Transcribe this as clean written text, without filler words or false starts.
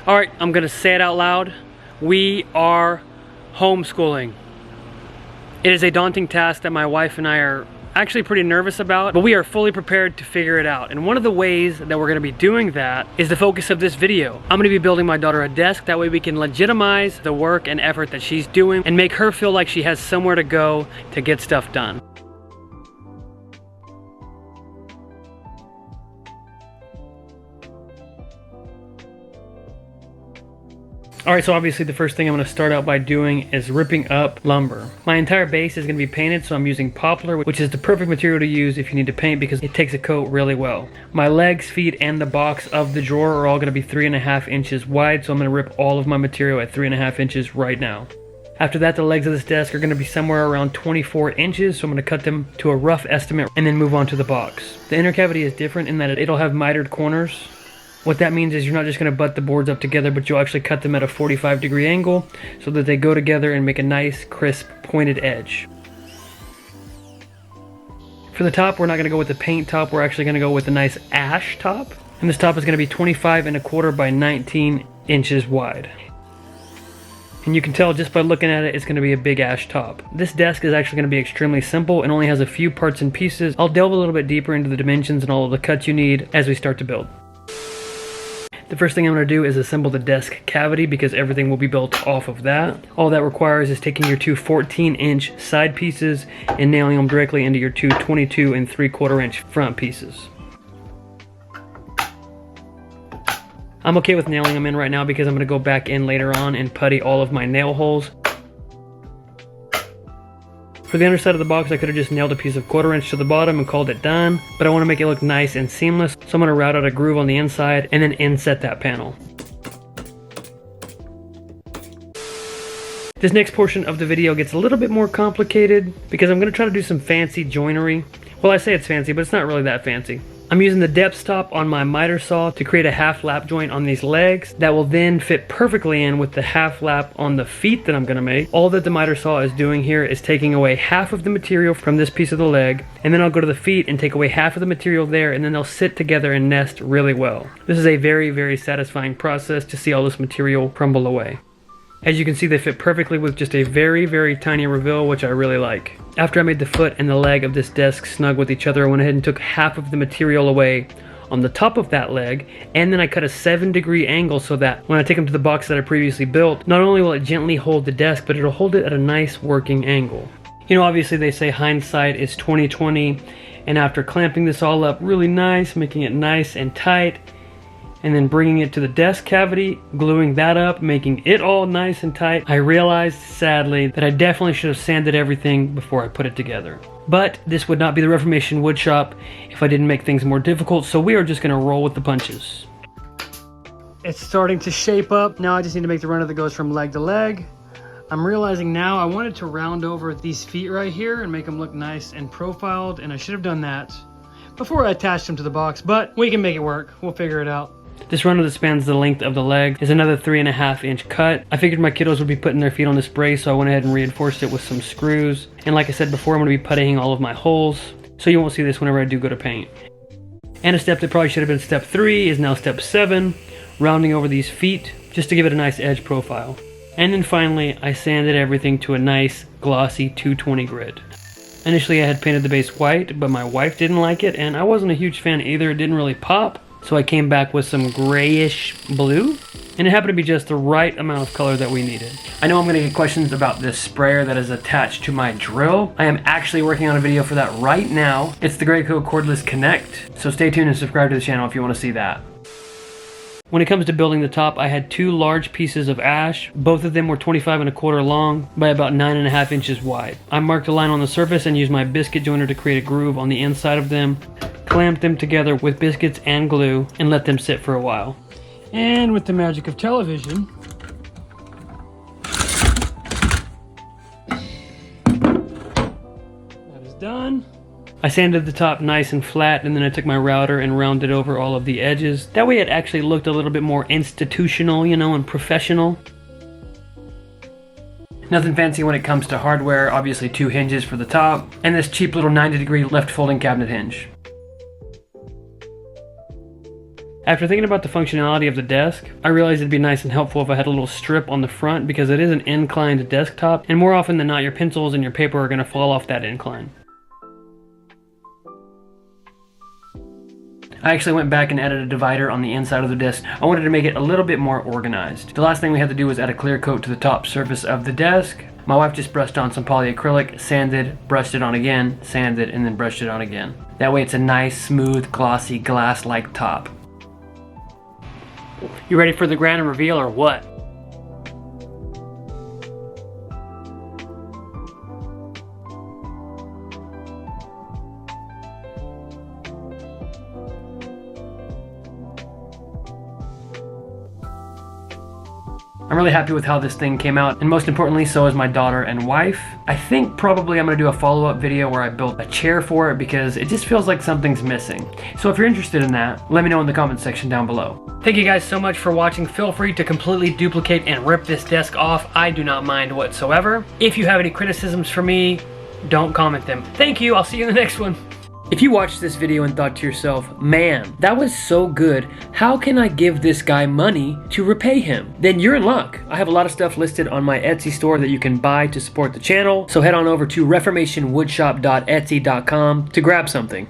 All right, I'm gonna say it out loud. We are homeschooling. It is a daunting task that my wife and I are actually pretty nervous about, but we are fully prepared to figure it out. And one of the ways that we're gonna be doing that is the focus of this video. I'm gonna be building my daughter a desk. That way we can legitimize the work and effort that she's doing and make her feel like she has somewhere to go to get stuff done. Alright, so obviously the first thing I'm going to start out by doing is ripping up lumber. My entire base is going to be painted, so I'm using poplar, which is the perfect material to use if you need to paint because it takes a coat really well. My legs, feet, and the box of the drawer are all going to be 3.5 inches wide, so I'm going to rip all of my material at 3.5 inches right now. After that, the legs of this desk are going to be somewhere around 24 inches, so I'm going to cut them to a rough estimate and then move on to the box. The inner cavity is different in that it'll have mitered corners. What that means is you're not just going to butt the boards up together, but you'll actually cut them at a 45-degree angle so that they go together and make a nice, crisp, pointed edge. For the top, we're not going to go with the paint top. We're actually going to go with a nice ash top. And this top is going to be 25.25 by 19 inches wide. And you can tell just by looking at it, it's going to be a big ash top. This desk is actually going to be extremely simple and only has a few parts and pieces. I'll delve a little bit deeper into the dimensions and all of the cuts you need as we start to build. The first thing I'm going to do is assemble the desk cavity because everything will be built off of that. All that requires is taking your two 14-inch side pieces and nailing them directly into your two 22.75-inch front pieces. I'm okay with nailing them in right now because I'm going to go back in later on and putty all of my nail holes. For the underside of the box, I could have just nailed a piece of 1/4 inch to the bottom and called it done, but I want to make it look nice and seamless, so I'm going to route out a groove on the inside and then inset that panel. This next portion of the video gets a little bit more complicated because I'm going to try to do some fancy joinery. Well, I say it's fancy, but it's not really that fancy. I'm using the depth stop on my miter saw to create a half lap joint on these legs that will then fit perfectly in with the half lap on the feet that I'm going to make. All that the miter saw is doing here is taking away half of the material from this piece of the leg, and then I'll go to the feet and take away half of the material there, and then they'll sit together and nest really well. This is a very, very satisfying process to see all this material crumble away. As you can see, they fit perfectly with just a very, very tiny reveal, which I really like. After I made the foot and the leg of this desk snug with each other, I went ahead and took half of the material away on the top of that leg, and then I cut a 7-degree angle so that when I take them to the box that I previously built, not only will it gently hold the desk, but it'll hold it at a nice working angle. You know, obviously they say hindsight is 20/20, and after clamping this all up really nice, making it nice and tight, and then bringing it to the desk cavity, gluing that up, making it all nice and tight, I realized, sadly, that I definitely should have sanded everything before I put it together. But this would not be the Reformation Woodshop if I didn't make things more difficult, so we are just gonna roll with the punches. It's starting to shape up. Now I just need to make the runner that goes from leg to leg. I'm realizing now I wanted to round over these feet right here and make them look nice and profiled, and I should have done that before I attached them to the box, but we can make it work. We'll figure it out. This runner that spans the length of the leg is another 3.5-inch cut. I figured my kiddos would be putting their feet on this brace, so I went ahead and reinforced it with some screws. And like I said before, I'm going to be puttying all of my holes, so you won't see this whenever I do go to paint. And a step that probably should have been step 3 is now step 7, rounding over these feet just to give it a nice edge profile. And then finally, I sanded everything to a nice glossy 220 grit. Initially I had painted the base white, but my wife didn't like it, and I wasn't a huge fan either. It didn't really pop. So I came back with some grayish blue, and it happened to be just the right amount of color that we needed. I know I'm gonna get questions about this sprayer that is attached to my drill. I am actually working on a video for that right now. It's the Graco Cordless Connect, so stay tuned and subscribe to the channel if you wanna see that. When it comes to building the top, I had 2 large pieces of ash. Both of them were 25.25 long by about 9.5 inches wide. I marked a line on the surface and used my biscuit joiner to create a groove on the inside of them, clamped them together with biscuits and glue, and let them sit for a while. And with the magic of television, that is done. I sanded the top nice and flat, and then I took my router and rounded over all of the edges. That way it actually looked a little bit more institutional, you know, and professional. Nothing fancy when it comes to hardware. Obviously 2 hinges for the top, and this cheap little 90-degree left folding cabinet hinge. After thinking about the functionality of the desk, I realized it'd be nice and helpful if I had a little strip on the front because it is an inclined desktop, and more often than not your pencils and your paper are going to fall off that incline. I actually went back and added a divider on the inside of the desk. I wanted to make it a little bit more organized. The last thing we had to do was add a clear coat to the top surface of the desk. My wife just brushed on some polyacrylic, sanded, brushed it on again, sanded, and then brushed it on again. That way it's a nice, smooth, glossy, glass-like top. You ready for the grand reveal or what? I'm really happy with how this thing came out, and most importantly, so is my daughter and wife. I think probably I'm gonna do a follow-up video where I build a chair for it because it just feels like something's missing. So if you're interested in that, let me know in the comment section down below. Thank you guys so much for watching. Feel free to completely duplicate and rip this desk off. I do not mind whatsoever. If you have any criticisms for me, don't comment them. Thank you, I'll see you in the next one. If you watched this video and thought to yourself, man, that was so good, how can I give this guy money to repay him? Then you're in luck. I have a lot of stuff listed on my Etsy store that you can buy to support the channel, so head on over to reformationwoodshop.etsy.com to grab something.